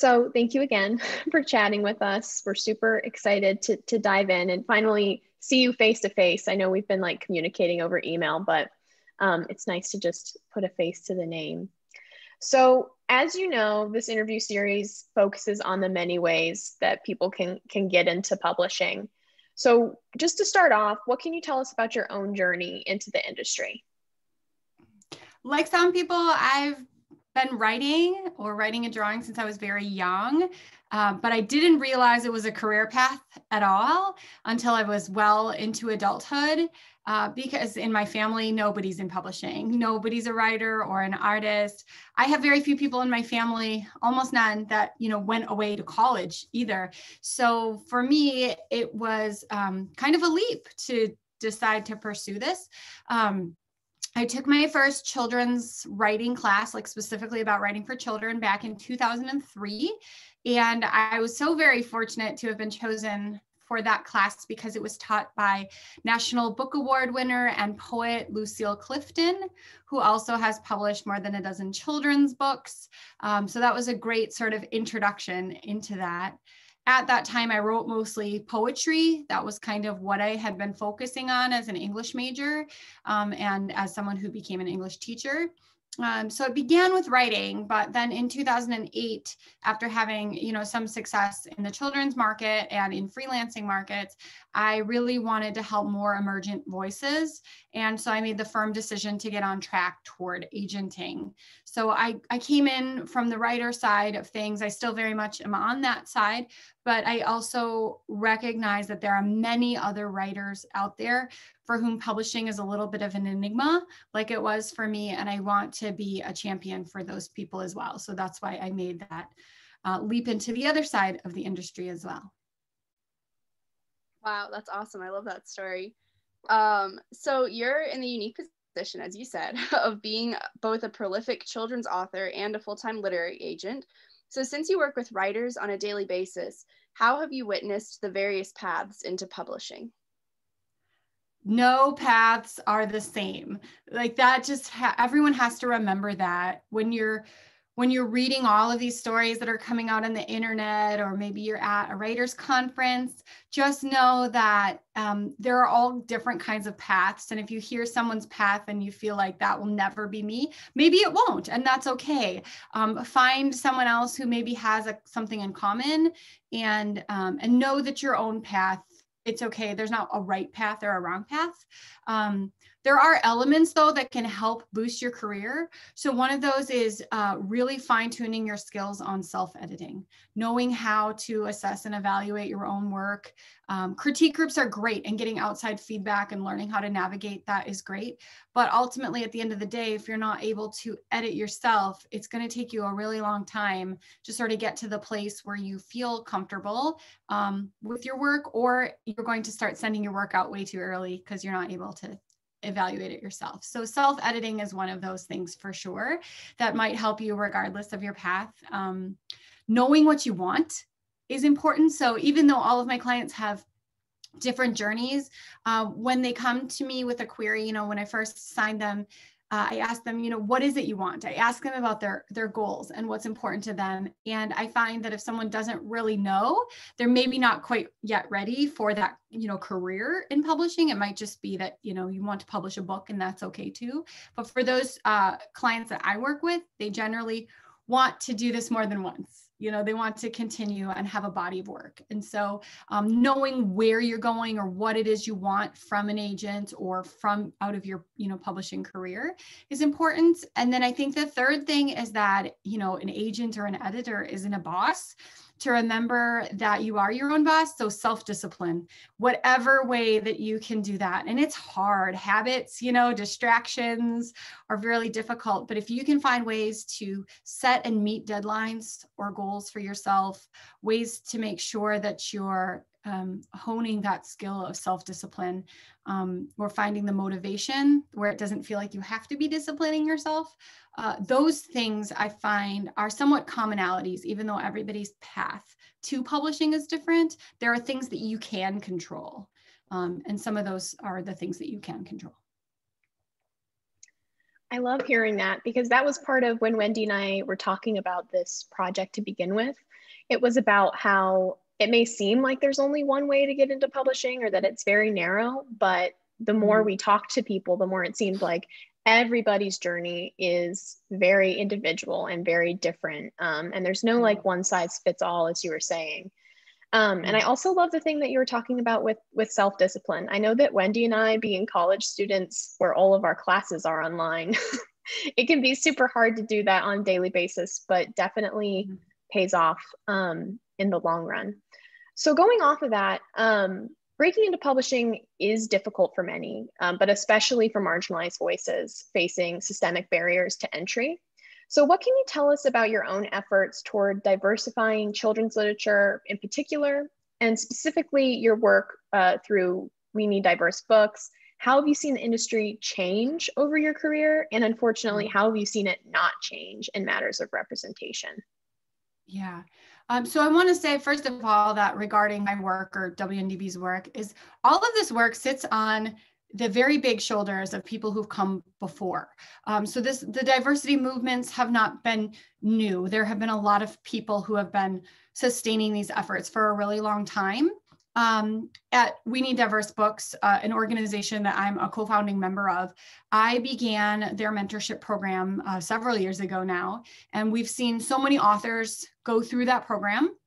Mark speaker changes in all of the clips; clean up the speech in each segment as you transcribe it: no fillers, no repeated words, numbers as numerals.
Speaker 1: So thank you again for chatting with us. We're super excited to dive in and finally see you face to face. I know we've been like communicating over email, but it's nice to just put a face to the name. So as you know, this interview series focuses on the many ways that people can get into publishing. So just to start off, what can you tell us about your own journey into the industry?
Speaker 2: Like some people, I've been writing and drawing since I was very young, but I didn't realize it was a career path at all until I was well into adulthood, because in my family, nobody's in publishing. Nobody's a writer or an artist. I have very few people in my family, almost none, that went away to college either. So for me, it was kind of a leap to decide to pursue this. I took my first children's writing class, like specifically about writing for children, back in 2003. And I was so very fortunate to have been chosen for that class because it was taught by National Book Award winner and poet Lucille Clifton, who also has published more than a dozen children's books. So that was a great sort of introduction into that. At that time, I wrote mostly poetry. That was kind of what I had been focusing on as an English major, and as someone who became an English teacher. So it began with writing, but then in 2008, after having some success in the children's market and in freelancing markets, I really wanted to help more emergent voices. And so I made the firm decision to get on track toward agenting. So I came in from the writer side of things. I still very much am on that side, but I also recognize that there are many other writers out there for whom publishing is a little bit of an enigma, like it was for me. And I want to be a champion for those people as well. So that's why I made that leap into the other side of the industry as well.
Speaker 3: Wow, that's awesome. I love that story. So you're in the unique position, as you said, of being both a prolific children's author and a full-time literary agent. So since you work with writers on a daily basis, how have you witnessed the various paths into publishing?
Speaker 2: No paths are the same. Like that, just everyone has to remember that when you're reading all of these stories that are coming out on the internet, or maybe you're at a writer's conference, just know that there are all different kinds of paths. And if you hear someone's path and you feel like that will never be me, maybe it won't, and that's okay. Find someone else who maybe has something in common, and know that your own path, it's okay. There's not a right path or a wrong path. There are elements though that can help boost your career. So one of those is really fine-tuning your skills on self-editing, knowing how to assess and evaluate your own work. Critique groups are great, and getting outside feedback and learning how to navigate that is great. But ultimately, at the end of the day, if you're not able to edit yourself, it's going to take you a really long time to sort of get to the place where you feel comfortable with your work, or you're going to start sending your work out way too early because you're not able to evaluate it yourself. So self-editing is one of those things for sure that might help you regardless of your path. Knowing what you want is important. So even though all of my clients have different journeys, when they come to me with a query, when I first signed them, I ask them, what is it you want? I ask them about their goals and what's important to them. And I find that if someone doesn't really know, they're maybe not quite yet ready for that, career in publishing. It might just be that, you want to publish a book, and that's okay too. But for those clients that I work with, they generally want to do this more than once. They want to continue and have a body of work. And so knowing where you're going or what it is you want from an agent or from out of your, publishing career is important. And then I think the third thing is that, an agent or an editor isn't a boss. To remember that you are your own boss. So self-discipline, whatever way that you can do that. And it's hard. Habits, distractions are really difficult. But if you can find ways to set and meet deadlines or goals for yourself, ways to make sure that you're honing that skill of self-discipline, or finding the motivation where it doesn't feel like you have to be disciplining yourself. Those things I find are somewhat commonalities, even though everybody's path to publishing is different. There are things that you can control. And some of those are the things that you can control.
Speaker 1: I love hearing that, because that was part of when Wendy and I were talking about this project to begin with. It was about how it may seem like there's only one way to get into publishing, or that it's very narrow, but the more we talked to people, the more it seemed like everybody's journey is very individual and very different. And there's no like one size fits all, as you were saying. And I also love the thing that you were talking about with self-discipline. I know that Wendy and I, being college students where all of our classes are online, it can be super hard to do that on a daily basis, but definitely pays off in the long run. So going off of that, breaking into publishing is difficult for many, but especially for marginalized voices facing systemic barriers to entry. So what can you tell us about your own efforts toward diversifying children's literature in particular, and specifically your work through WeNeedDiverseBooks? How have you seen the industry change over your career? And unfortunately, how have you seen it not change in matters of representation?
Speaker 2: Yeah. So I want to say, first of all, that regarding my work, or WNDB's work, is all of this work sits on the very big shoulders of people who've come before. So the diversity movements have not been new. There have been a lot of people who have been sustaining these efforts for a really long time. At WeNeedDiverseBooks, an organization that I'm a co-founding member of, I began their mentorship program several years ago now, and we've seen so many authors go through that program.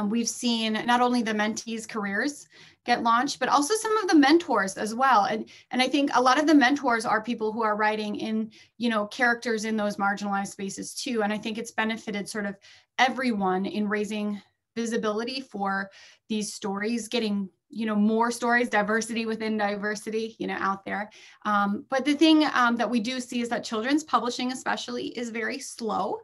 Speaker 2: We've seen not only the mentees' careers get launched, but also some of the mentors as well. And I think a lot of the mentors are people who are writing in, characters in those marginalized spaces too. And I think it's benefited sort of everyone in raising visibility for these stories, getting, more stories, diversity within diversity, out there. But the thing that we do see is that children's publishing especially is very slow.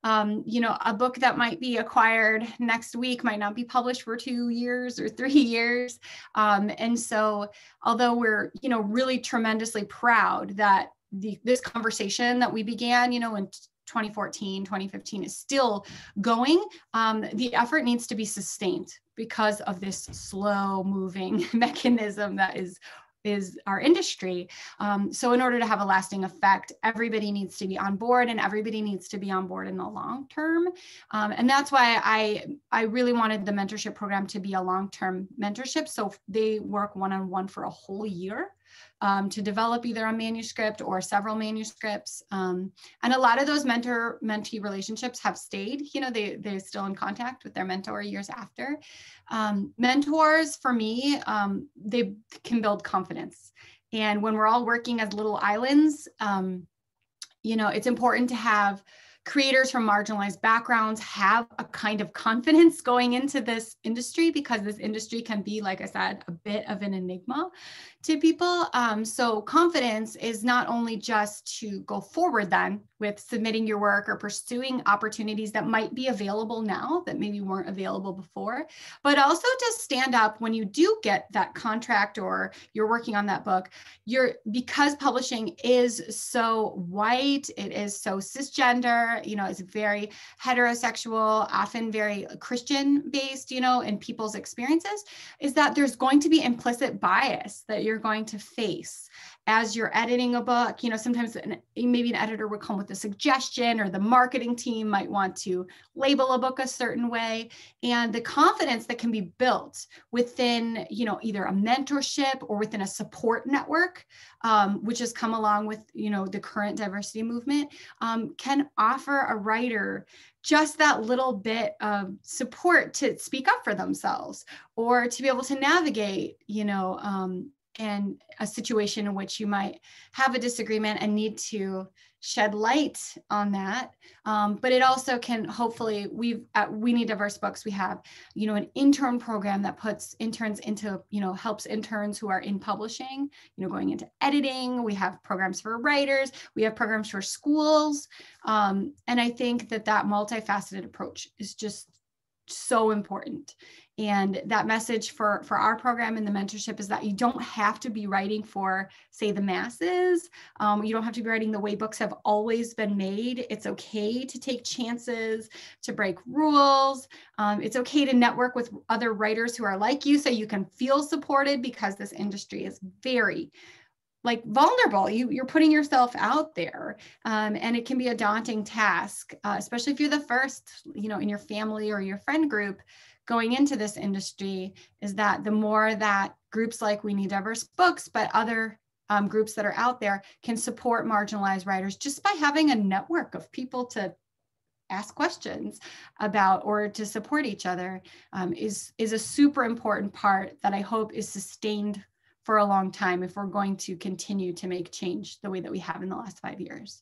Speaker 2: A book that might be acquired next week might not be published for 2 years or 3 years. And so although we're, really tremendously proud that this conversation that we began, in 2014, 2015 is still going, the effort needs to be sustained because of this slow moving mechanism that is our industry. So in order to have a lasting effect, everybody needs to be on board, and everybody needs to be on board in the long term. And that's why I really wanted the mentorship program to be a long-term mentorship. So they work one-on-one for a whole year to develop either a manuscript or several manuscripts. And a lot of those mentor-mentee relationships have stayed, they're still in contact with their mentor years after. Mentors, for me, they can build confidence. And when we're all working as little islands, it's important to have creators from marginalized backgrounds have a kind of confidence going into this industry, because this industry can be, like I said, a bit of an enigma to people. So confidence is not only just to go forward then with submitting your work or pursuing opportunities that might be available now that maybe weren't available before, but also to stand up when you do get that contract or you're working on that book. Because publishing is so white, it is so cisgender, it's very heterosexual, often very Christian based, in people's experiences, is that there's going to be implicit bias that you're going to face as you're editing a book. Sometimes maybe an editor would come with a suggestion, or the marketing team might want to label a book a certain way. And the confidence that can be built within, either a mentorship or within a support network, which has come along with, the current diversity movement, can offer a writer just that little bit of support to speak up for themselves, or to be able to navigate, and a situation in which you might have a disagreement and need to shed light on that. But it also can, hopefully, at WeNeedDiverseBooks, we have, an intern program that puts interns into, helps interns who are in publishing, going into editing. We have programs for writers. We have programs for schools. And I think that multifaceted approach is just so important. And that message for our program and the mentorship is that you don't have to be writing for, say, the masses. You don't have to be writing the way books have always been made. It's okay to take chances, to break rules. It's okay to network with other writers who are like you, so you can feel supported, because this industry is very, like vulnerable. You're putting yourself out there, and it can be a daunting task, especially if you're the first, in your family or your friend group going into this industry. Is that the more that groups like We Need Diverse Books, but other groups that are out there can support marginalized writers just by having a network of people to ask questions about or to support each other, is a super important part that I hope is sustained for a long time if we're going to continue to make change the way that we have in the last 5 years.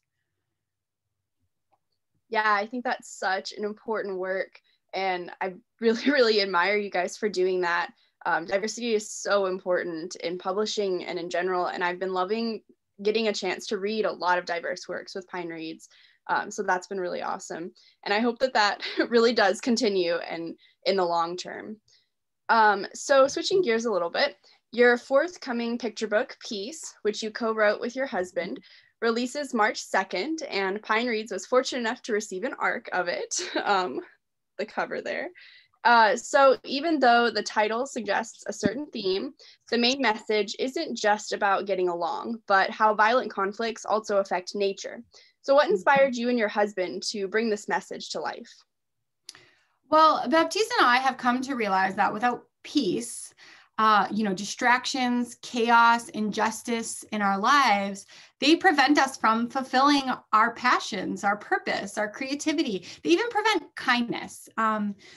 Speaker 3: Yeah, I think that's such an important work, and I really, really admire you guys for doing that. Diversity is so important in publishing and in general, and I've been loving getting a chance to read a lot of diverse works with Pine Reads. So that's been really awesome. And I hope that really does continue and in the long term. So switching gears a little bit, your forthcoming picture book, Peace, which you co-wrote with your husband, releases March 2nd, and Pine Reads was fortunate enough to receive an ARC of it, the cover there. So even though the title suggests a certain theme, the main message isn't just about getting along, but how violent conflicts also affect nature. So what inspired you and your husband to bring this message to life?
Speaker 2: Well, Baptiste and I have come to realize that without peace, distractions, chaos, injustice in our lives, they prevent us from fulfilling our passions, our purpose, our creativity. They even prevent kindness.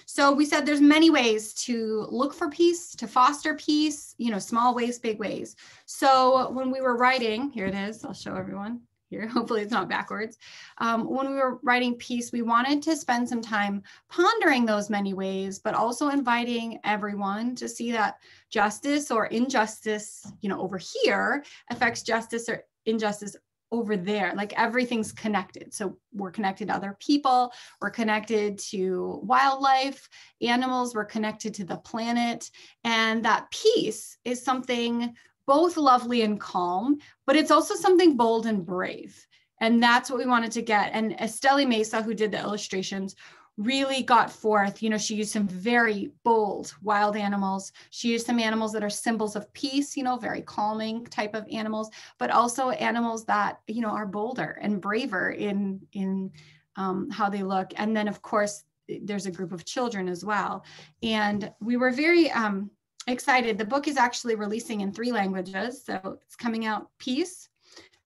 Speaker 2: So we said there's many ways to look for peace, to foster peace, small ways, big ways. So when we were writing, here it is, I'll show everyone. Here, hopefully it's not backwards. When we were writing Peace, we wanted to spend some time pondering those many ways, but also inviting everyone to see that justice or injustice, over here affects justice or injustice over there. Like everything's connected. So we're connected to other people, we're connected to wildlife, animals, we're connected to the planet. And that peace is something both lovely and calm, but it's also something bold and brave. And that's what we wanted to get. And Estelí Meza, who did the illustrations, really got forth, she used some very bold wild animals. She used some animals that are symbols of peace, very calming type of animals, but also animals that, are bolder and braver in how they look. And then of course, there's a group of children as well. And we were very, excited. The book is actually releasing in 3 languages. So it's coming out Peace.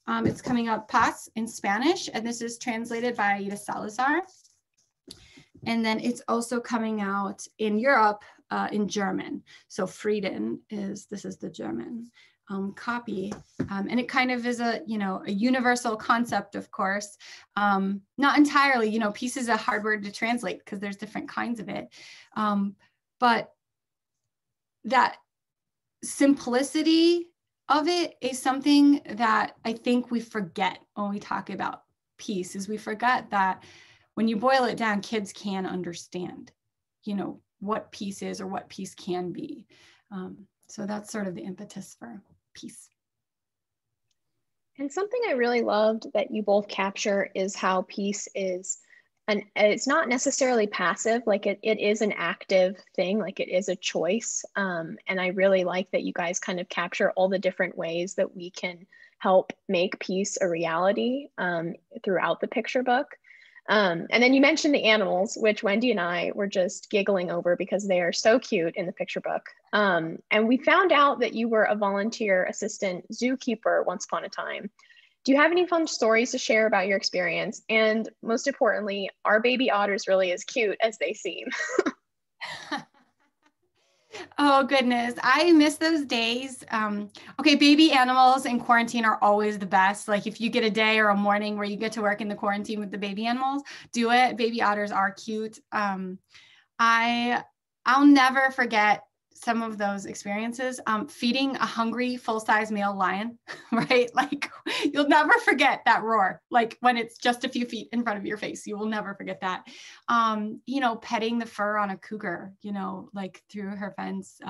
Speaker 2: It's coming out Paz in Spanish, and this is translated by Aida Salazar. And then it's also coming out in Europe in German. So Frieden this is the German copy. And it kind of is a universal concept, of course. Not entirely, peace is a hard word to translate because there's different kinds of it. But that simplicity of it is something that I think we forget when we talk about peace, is we forget that when you boil it down, kids can understand, what peace is or what peace can be. So that's sort of the impetus for Peace.
Speaker 1: And something I really loved that you both capture is how peace is, and it's not necessarily passive, like it is an active thing, like it is a choice. And I really like that you guys kind of capture all the different ways that we can help make peace a reality throughout the picture book. And then you mentioned the animals, which Wendy and I were just giggling over because they are so cute in the picture book. And we found out that you were a volunteer assistant zookeeper once upon a time. Do you have any fun stories to share about your experience? And most importantly, are baby otters really as cute as they seem?
Speaker 2: Oh goodness, I miss those days. Okay, baby animals in quarantine are always the best. Like if you get a day or a morning where you get to work in the quarantine with the baby animals, do it. Baby otters are cute. I'll never forget some of those experiences. Feeding a hungry full-size male lion, right? Like you'll never forget that roar, like when it's just a few feet in front of your face, you will never forget that. Petting the fur on a cougar, like through her fence,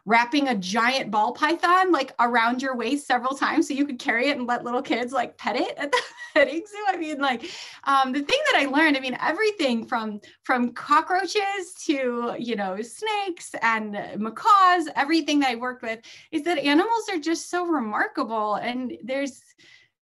Speaker 2: wrapping a giant ball python like around your waist several times so you could carry it and let little kids like pet it at the petting zoo. I mean, like the thing that I learned, everything from cockroaches to, snakes and macaws, everything that I worked with, is that animals are just so remarkable. And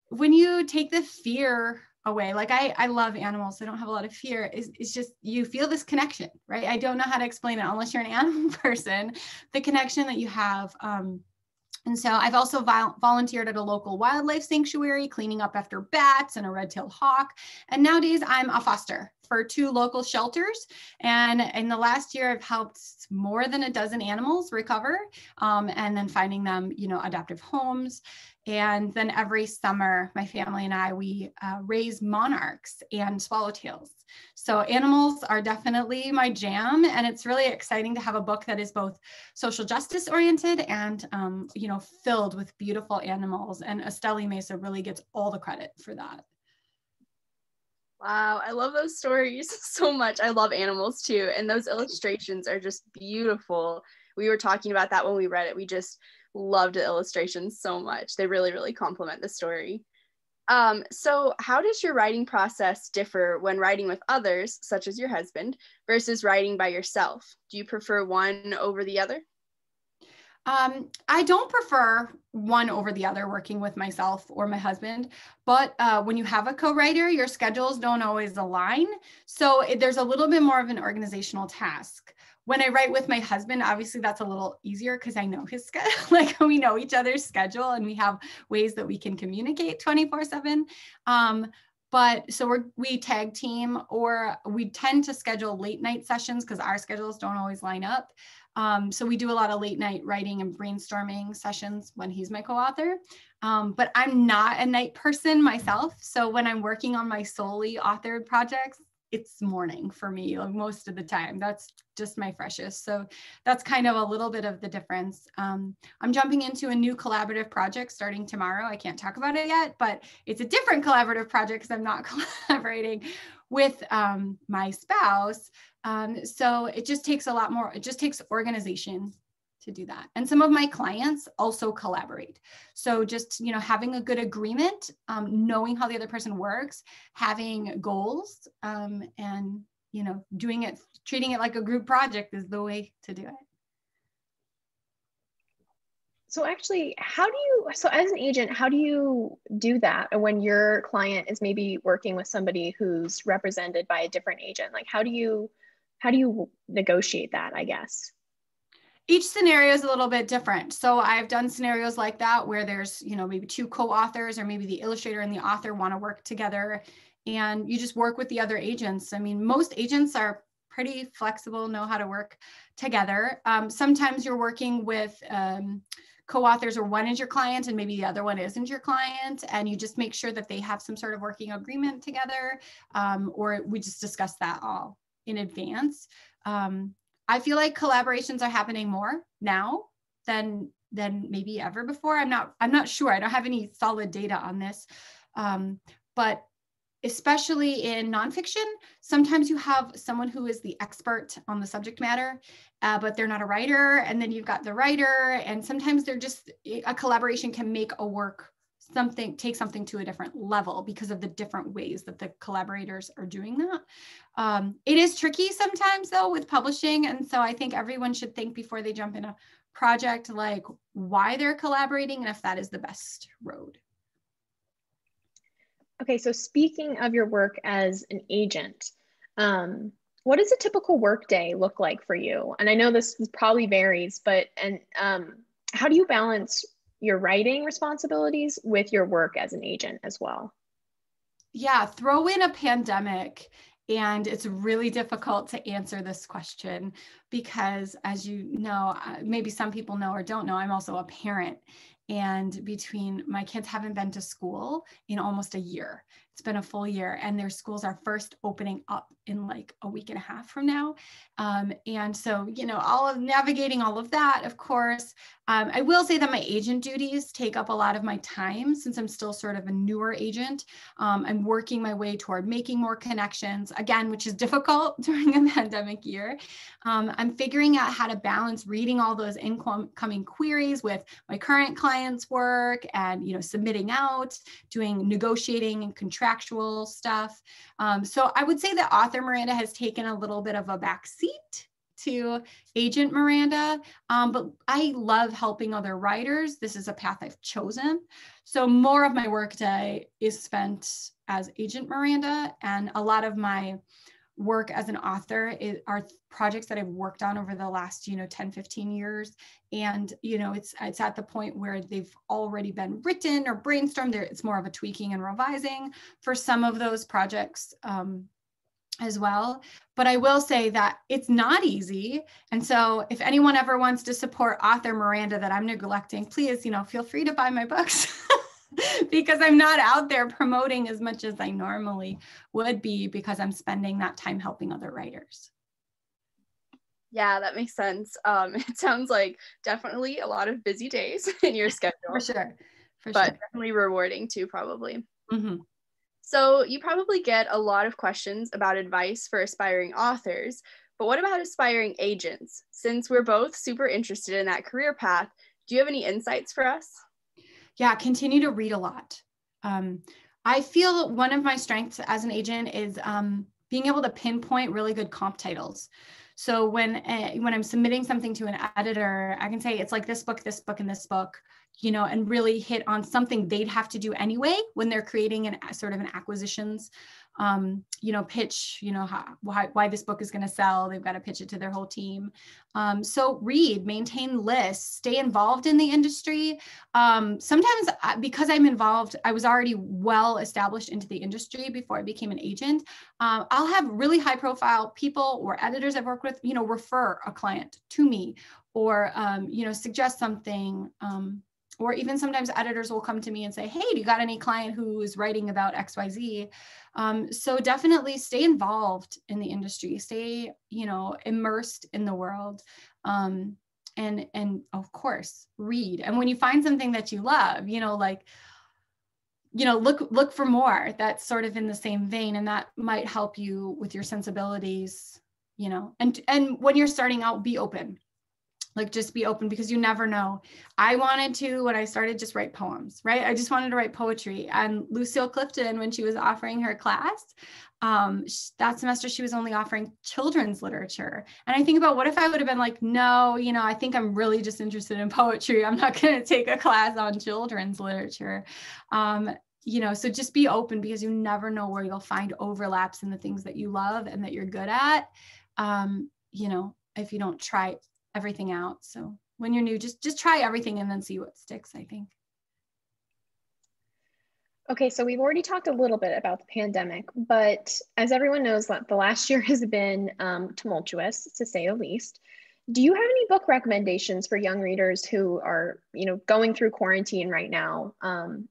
Speaker 2: when you take the fear away, like I love animals, I don't have a lot of fear, it's just, you feel this connection, right? I don't know how to explain it unless you're an animal person, the connection that you have. And so I've also volunteered at a local wildlife sanctuary, cleaning up after bats and a red-tailed hawk. And nowadays I'm a foster for 2 local shelters. And in the last year, I've helped more than a dozen animals recover, and then finding them, adoptive homes. And then every summer, my family and I, we raise monarchs and swallowtails. So animals are definitely my jam. And it's really exciting to have a book that is both social justice oriented and, filled with beautiful animals. And Estelí Meza really gets all the credit for that.
Speaker 3: Wow, I love those stories so much. I love animals too. And those illustrations are just beautiful. We were talking about that when we read it. We just loved the illustrations so much. They really, really complement the story. So how does your writing process differ when writing with others, such as your husband, versus writing by yourself? Do you prefer one over the other?
Speaker 2: I don't prefer one over the other, working with myself or my husband, but when you have a co-writer, your schedules don't always align. So there's a little bit more of an organizational task. When I write with my husband, obviously that's a little easier because I know his schedule, like we know each other's schedule and we have ways that we can communicate 24/7. But so we tag team, or we tend to schedule late night sessions because our schedules don't always line up. So we do a lot of late night writing and brainstorming sessions when he's my co-author. But I'm not a night person myself. So when I'm working on my solely authored projects, it's morning for me most of the time. That's just my freshest. So that's kind of a little bit of the difference. I'm jumping into a new collaborative project starting tomorrow. I can't talk about it yet, but it's a different collaborative project because I'm not collaborating with my spouse. So it just takes a lot more, it just takes organization to do that. And some of my clients also collaborate. So just, having a good agreement, knowing how the other person works, having goals, and, doing it, treating it like a group project is the way to do it.
Speaker 1: So actually, so as an agent, how do you do that when your client is maybe working with somebody who's represented by a different agent? Like, how do you negotiate that, I guess?
Speaker 2: Each scenario is a little bit different. So I've done scenarios like that where there's, maybe 2 co-authors, or maybe the illustrator and the author want to work together, and you just work with the other agents. I mean, most agents are pretty flexible, know how to work together. Sometimes you're working with co-authors, or one is your client and maybe the other one isn't your client, and you just make sure that they have some sort of working agreement together, or we just discuss that all in advance. I feel like collaborations are happening more now than maybe ever before. I'm not sure. I don't have any solid data on this. But especially in nonfiction, sometimes you have someone who is the expert on the subject matter, but they're not a writer. And then you've got the writer, and sometimes a collaboration can make a work take something to a different level because of the different ways that the collaborators are doing that. It is tricky sometimes though with publishing. And so I think everyone should think before they jump in a project, like why they're collaborating and if that is the best road.
Speaker 1: Okay, so speaking of your work as an agent, what does a typical workday look like for you? And I know this probably varies, but how do you balance your writing responsibilities with your work as an agent as well?
Speaker 2: Yeah, throw in a pandemic and it's really difficult to answer this question because, as you know, maybe some people know or don't know, I'm also a parent. And my kids haven't been to school in almost a year. It's been a full year, and their schools are first opening up in like a week and a half from now. And so, all of navigating all of that, of course, I will say that my agent duties take up a lot of my time since I'm still sort of a newer agent. I'm working my way toward making more connections, again, which is difficult during a pandemic year. I'm figuring out how to balance reading all those incoming queries with my current clients' work and, submitting out, doing negotiating and contractual stuff. So I would say that author Miranda has taken a little bit of a back seat to Agent Miranda, but I love helping other writers. This is a path I've chosen. So more of my workday is spent as Agent Miranda, and a lot of my work as an author are projects that I've worked on over the last, 10, 15 years. And, it's at the point where they've already been written or brainstormed. It's more of a tweaking and revising for some of those projects as well. But I will say that it's not easy. And so if anyone ever wants to support author Miranda that I'm neglecting, please, feel free to buy my books. Because I'm not out there promoting as much as I normally would be, because I'm spending that time helping other writers.
Speaker 3: Yeah, that makes sense. It sounds like definitely a lot of busy days in your schedule.
Speaker 2: For sure.
Speaker 3: But definitely rewarding too, probably.
Speaker 2: Mm-hmm.
Speaker 3: So you probably get a lot of questions about advice for aspiring authors, but what about aspiring agents? Since we're both super interested in that career path, do you have any insights for us?
Speaker 2: Yeah, continue to read a lot. I feel one of my strengths as an agent is being able to pinpoint really good comp titles. So when I'm submitting something to an editor, I can say it's like this book, and this book, and really hit on something they'd have to do anyway when they're creating an acquisitions, pitch, why this book is going to sell. They've got to pitch it to their whole team. So read, maintain lists, stay involved in the industry. Sometimes because I'm involved, I was already well established into the industry before I became an agent. I'll have really high profile people or editors I've worked with, refer a client to me, or, suggest something. Or even sometimes editors will come to me and say, hey, do you got any client who is writing about XYZ? So definitely stay involved in the industry, stay, immersed in the world. And of course, read. And when you find something that you love, look for more that's sort of in the same vein, and that might help you with your sensibilities, and when you're starting out, be open. Just be open, because you never know. I wanted to, when I started, just write poems, right? I just wanted to write poetry. And Lucille Clifton, when she was offering her class, that semester, she was only offering children's literature. And I think about, what if I would have been like, no, I think I'm really just interested in poetry. I'm not going to take a class on children's literature. So just be open, because you never know where you'll find overlaps in the things that you love and that you're good at, if you don't try everything out. So when you're new, just try everything and then see what sticks, I think.
Speaker 1: Okay, so we've already talked a little bit about the pandemic, but as everyone knows, the last year has been tumultuous, to say the least. Do you have any book recommendations for young readers who are, going through quarantine right now?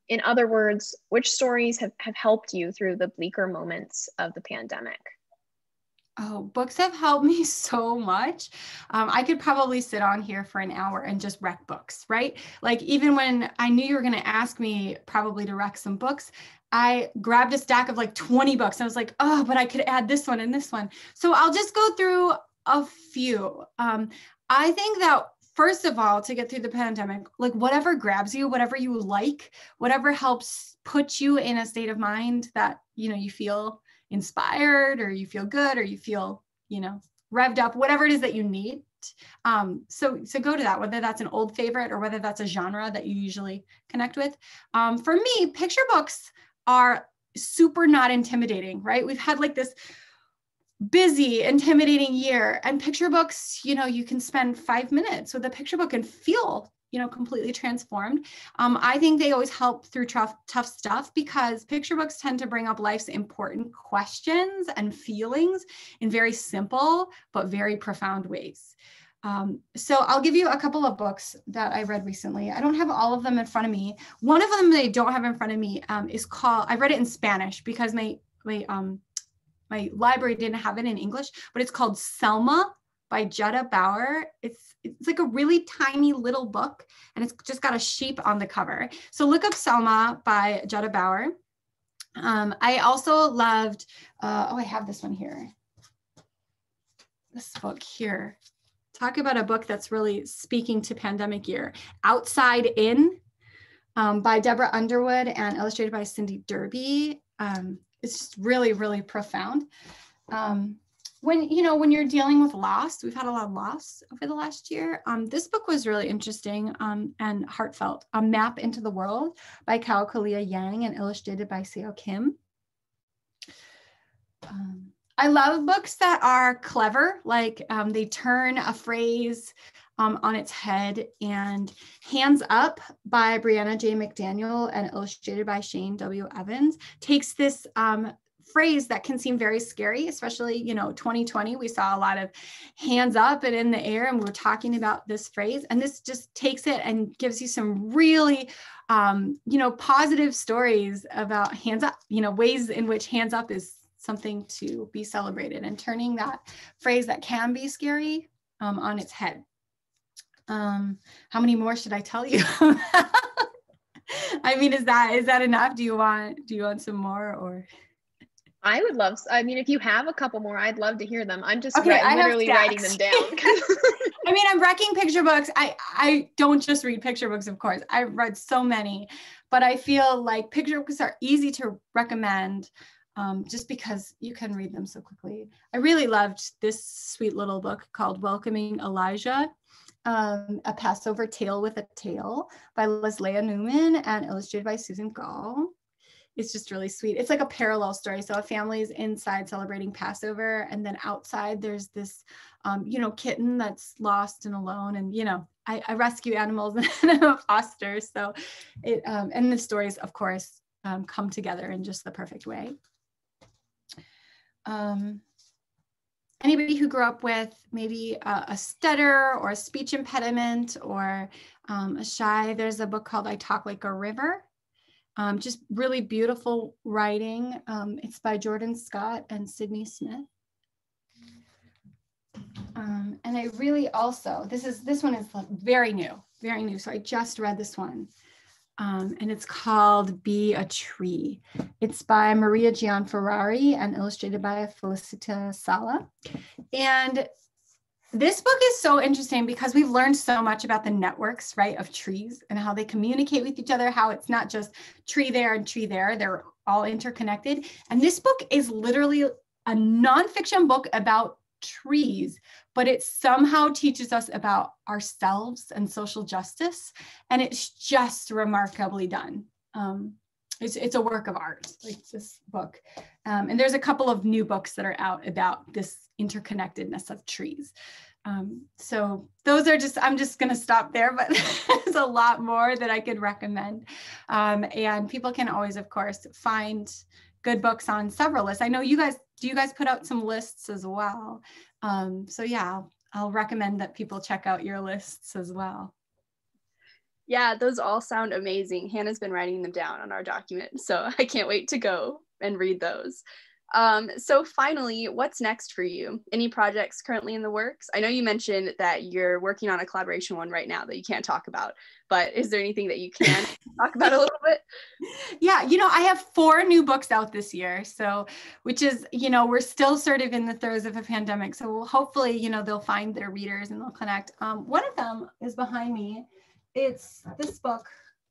Speaker 1: In other words, which stories have helped you through the bleaker moments of the pandemic?
Speaker 2: Oh, books have helped me so much. I could probably sit on here for an hour and just rec books, right? Even when I knew you were going to ask me probably to rec some books, I grabbed a stack of 20 books. I was like, oh, but I could add this one and this one. So I'll just go through a few. I think that first of all, to get through the pandemic, whatever grabs you, whatever you like, whatever helps put you in a state of mind that, you feel inspired, or you feel good, or you feel, revved up, whatever it is that you need. So go to that, whether that's an old favorite or whether that's a genre that you usually connect with. For me, picture books are super not intimidating, right? We've had this busy, intimidating year, and picture books, you can spend 5 minutes with a picture book and feel completely transformed. I think they always help through tough stuff, because picture books tend to bring up life's important questions and feelings in very simple but very profound ways. So I'll give you a couple of books that I read recently. I don't have all of them in front of me. One of them that I don't have in front of me is called, I read it in Spanish because my library didn't have it in English, but it's called Selma by Jutta Bauer. It's a really tiny little book, and it's just got a sheep on the cover. So look up Selma by Jutta Bauer. I also loved, I have this one here. This book here. Talk about a book that's really speaking to pandemic year. Outside In by Deborah Underwood and illustrated by Cindy Derby. It's just really, really profound. when you're dealing with loss, we've had a lot of loss over the last year. This book was really interesting and heartfelt. A Map into the World by Kao Kalia Yang and illustrated by Seo Kim. I love books that are clever, like they turn a phrase on its head. And Hands Up by Brianna J. McDaniel and illustrated by Shane W. Evans takes this phrase that can seem very scary, especially, 2020, we saw a lot of hands up and in the air, and we were talking about this phrase, and this just takes it and gives you some really, positive stories about hands up, ways in which hands up is something to be celebrated, and turning that phrase that can be scary on its head. How many more should I tell you? I mean, is that enough? Do you want some more, or?
Speaker 1: I would love, if you have a couple more, I'd love to hear them. I'm just
Speaker 2: okay,
Speaker 1: literally writing them down.
Speaker 2: I'm wrecking picture books. I don't just read picture books, of course. I've read so many, but I feel like picture books are easy to recommend just because you can read them so quickly. I really loved this sweet little book called Welcoming Elijah, A Passover Tale with a Tale by Leslie Newman and illustrated by Susan Gall. It's just really sweet. It's like a parallel story. So a family is inside celebrating Passover, and then outside there's this, kitten that's lost and alone. And, I rescue animals and I'm a foster. So it, and the stories, of course, come together in just the perfect way. Anybody who grew up with maybe a stutter or a speech impediment or a shy, there's a book called I Talk Like a River. Just really beautiful writing. It's by Jordan Scott and Sydney Smith. And I really also, this one is very new. So I just read this one. And it's called Be a Tree. It's by Maria Gianferrari and illustrated by Felicita Sala. And this book is so interesting because we've learned so much about the networks, right, of trees and how they communicate with each other, how it's not just tree there and tree there, they're all interconnected. And this book is literally a nonfiction book about trees, but it somehow teaches us about ourselves and social justice. And it's just remarkably done. It's a work of art, like this book. And there's a couple of new books that are out about this interconnectedness of trees. So those are I'm just going to stop there, but there's a lot more that I could recommend. And people can always, of course, find good books on several lists. I know you guys put out some lists as well. So yeah, I'll recommend that people check out your lists as well.
Speaker 3: Yeah, those all sound amazing. Hannah's been writing them down on our document, so I can't wait to go and read those. So finally, what's next for you? Any projects currently in the works? I know you mentioned that you're working on a collaboration one right now that you can't talk about, but is there anything that you can talk about a little bit?
Speaker 2: Yeah, I have 4 new books out this year. So, which is, we're still sort of in the throes of a pandemic. So we'll hopefully, they'll find their readers and they'll connect. One of them is behind me. It's this book.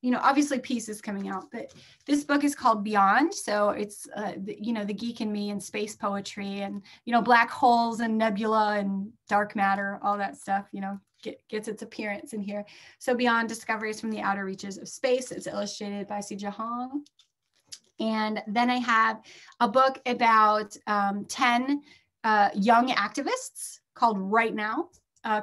Speaker 2: Obviously Peace is coming out, but this book is called Beyond. So it's, the geek in me and space poetry and, black holes and nebula and dark matter, all that stuff, gets its appearance in here. So Beyond, Discoveries from the Outer Reaches of Space. It's illustrated by Sijia Hong. And then I have a book about 10 young activists called Right Now.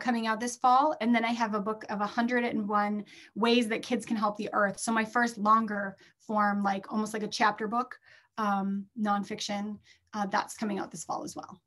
Speaker 2: Coming out this fall. And then I have a book of 101 ways that kids can help the earth. So my first longer form, like almost like a chapter book, nonfiction, that's coming out this fall as well.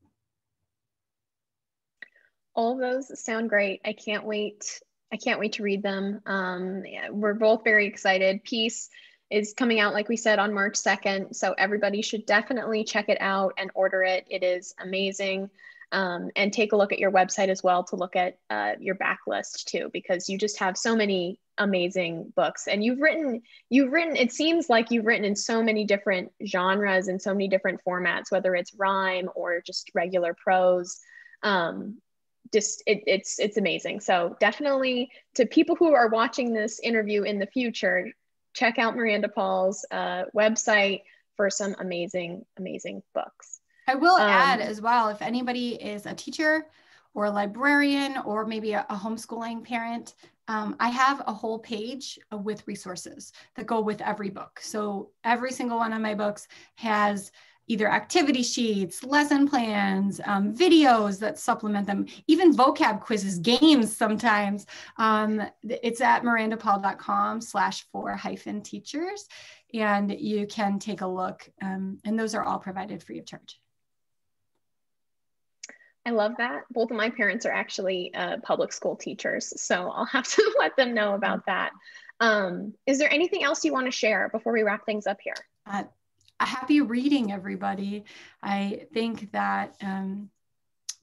Speaker 1: All of those sound great. I can't wait to read them. Yeah, we're both very excited. Peace is coming out, like we said, on March 2nd. So everybody should definitely check it out and order it. It is amazing. And take a look at your website as well to look at your backlist too, because you just have so many amazing books. And you've written, it seems like you've written in so many different genres and so many different formats, whether it's rhyme or just regular prose. It's amazing. So definitely, to people who are watching this interview in the future, check out Miranda Paul's website for some amazing books.
Speaker 2: I will add as well, if anybody is a teacher or a librarian or maybe a homeschooling parent, I have a whole page with resources that go with every book. So every single one of my books has either activity sheets, lesson plans, videos that supplement them, even vocab quizzes, games sometimes. It's at mirandapaul.com/for-teachers, and you can take a look, and those are all provided free of charge.
Speaker 1: I love that. Both of my parents are actually public school teachers, so I'll have to let them know about that. Is there anything else you want to share before we wrap things up here?
Speaker 2: Happy reading, everybody. I think that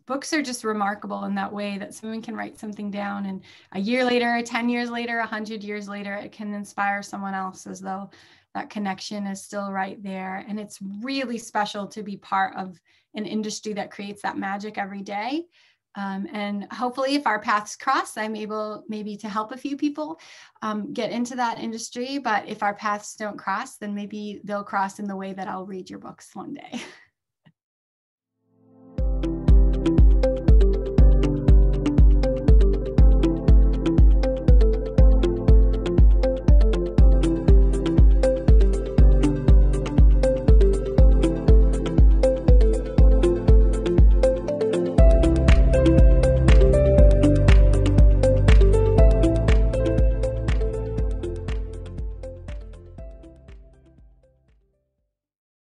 Speaker 2: books are just remarkable in that way, that someone can write something down and a year later, 10 years later, 100 years later, it can inspire someone else, as though that connection is still right there. And it's really special to be part of an industry that creates that magic every day. And hopefully if our paths cross, I'm able maybe to help a few people get into that industry. But if our paths don't cross, then maybe they'll cross in the way that I'll read your books one day.